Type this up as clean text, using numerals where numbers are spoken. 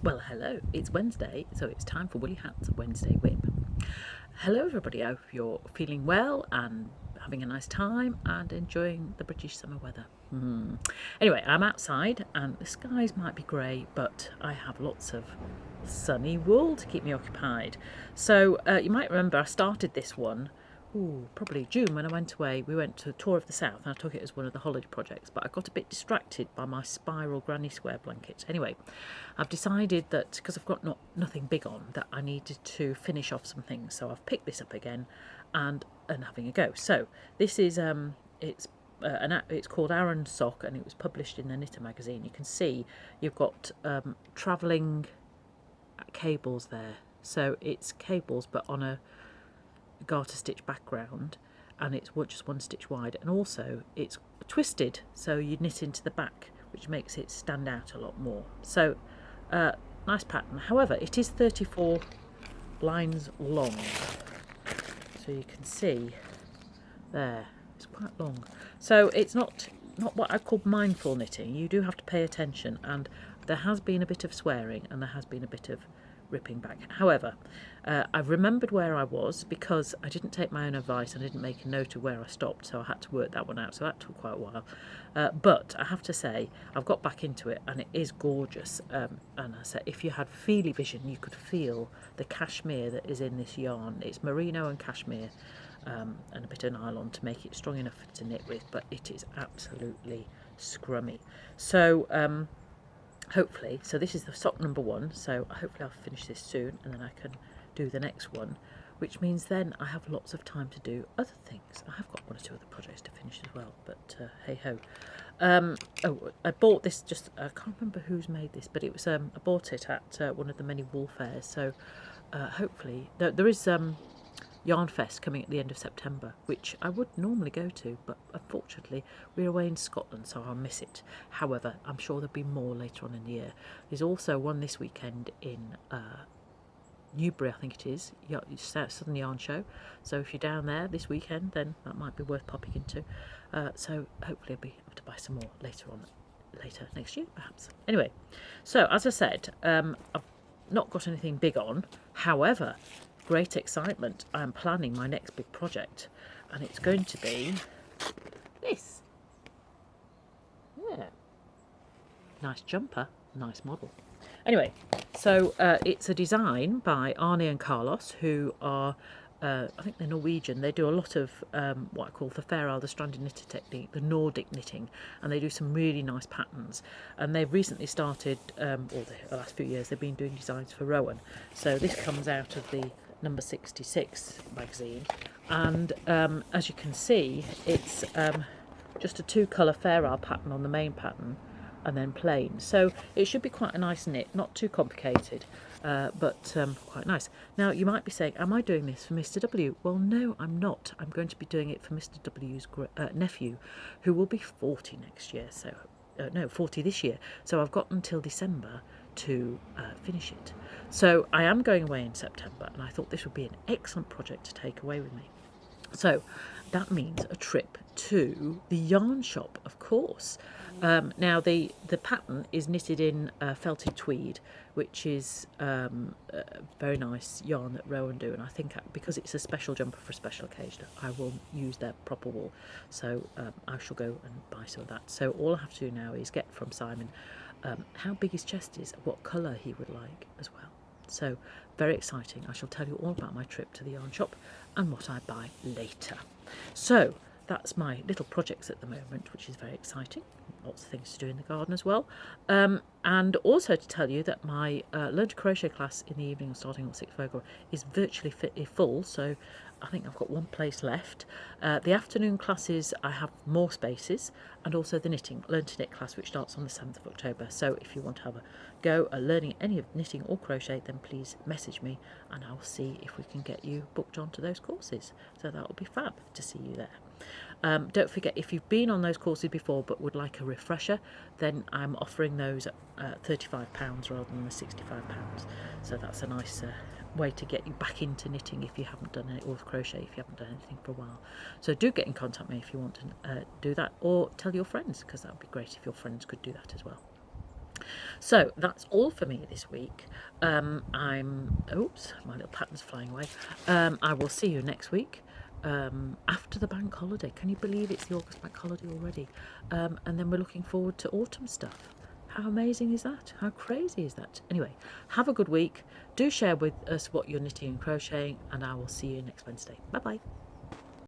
Well, hello, it's Wednesday, so it's time for Woolly Hat's Wednesday WIP. Hello everybody, I hope you're feeling well and having a nice time and enjoying the British summer weather. Anyway, I'm outside and the skies might be grey, but I have lots of sunny wool to keep me occupied. So you might remember I started this one probably June when I went away. We went to a tour of the south and I took it as one of the holiday projects, but I got a bit distracted by my spiral granny square blanket. Anyway, I've decided that because I've got nothing big on, that I needed to finish off some things, so I've picked this up again and having a go. So this is it's called Aran Sock and it was published in the Knitter magazine. You can see you've got travelling cables there, so it's cables but on a garter stitch background, and it's just one stitch wide, and also it's twisted so you knit into the back, which makes it stand out a lot more. So nice pattern. However, it is 34 lines long, so you can see there it's quite long. So it's not what I call mindful knitting. You do have to pay attention, and there has been a bit of swearing and there has been a bit of ripping back. However, I've remembered where I was because I didn't take my own advice and I didn't make a note of where I stopped, so I had to work that one out, so that took quite a while. But I have to say I've got back into it and it is gorgeous, and I said if you had feely vision you could feel the cashmere that is in this yarn. It's merino and cashmere and a bit of nylon to make it strong enough to knit with, but it is absolutely scrummy. So hopefully, so this is the sock number 1, so hopefully I'll finish this soon and then I can do the next one, which means then I have lots of time to do other things. I have got 1 or 2 other projects to finish as well, but hey ho. I bought this, just I can't remember who's made this, but it was I bought it at one of the many wool fairs, so hopefully there is Yarn Fest coming at the end of September, which I would normally go to, but unfortunately we're away in Scotland, so I'll miss it. However, I'm sure there'll be more later on in the year. There's also one this weekend in Newbury, I think it is, Southern Yarn Show. So if you're down there this weekend, then that might be worth popping into. So hopefully I'll be able to buy some more later next year, perhaps. Anyway, so as I said, I've not got anything big on. However, great excitement. I'm planning my next big project, and it's going to be this. Yeah. Nice jumper, nice model. Anyway, so it's a design by Arne and Carlos, who are, I think they're Norwegian. They do a lot of what I call the Fair the stranded knitter technique, the Nordic knitting, and they do some really nice patterns. And they've recently started, or the last few years, they've been doing designs for Rowan. So this comes out of the number 66 magazine, and as you can see, it's just a 2-colour Fair pattern on the main pattern and then plain, so it should be quite a nice knit, not too complicated, but quite nice. Now you might be saying, am I doing this for Mr. W? Well, no, I'm not. I'm going to be doing it for Mr. W's nephew, who will be 40 next year, so no, 40 this year, so I've got until December to finish it. So I am going away in September, and I thought this would be an excellent project to take away with me. So that means a trip to the yarn shop, of course. Now the pattern is knitted in felted tweed, which is a very nice yarn that Rowan do, and I think because it's a special jumper for a special occasion, I will use their proper wool. So I shall go and buy some of that. So all I have to do now is get from Simon how big his chest is, what colour he would like as well. So very exciting. I shall tell you all about my trip to the yarn shop and what I buy later. So that's my little projects at the moment, which is very exciting. Lots of things to do in the garden as well. And also to tell you that my Learn to Crochet class in the evening, starting on 6th of February, is virtually full, so I think I've got 1 place left. The afternoon classes, I have more spaces, and also the Learn to Knit class, which starts on the 7th of October. So if you want to have a go at learning any of knitting or crochet, then please message me and I'll see if we can get you booked onto those courses. So that will be fab to see you there. Don't forget, if you've been on those courses before but would like a refresher, then I'm offering those at £35 rather than the £65. So that's a nice way to get you back into knitting if you haven't done it, or crochet if you haven't done anything for a while. So do get in contact with me if you want to do that, or tell your friends, because that would be great if your friends could do that as well. So that's all for me this week. Oops, my little pattern's flying away. I will see you next week. After the bank holiday. Can you believe it's the August bank holiday already? And then we're looking forward to autumn stuff. How amazing is that? How crazy is that? Anyway, have a good week. Do share with us what you're knitting and crocheting, and I will see you next Wednesday. Bye bye.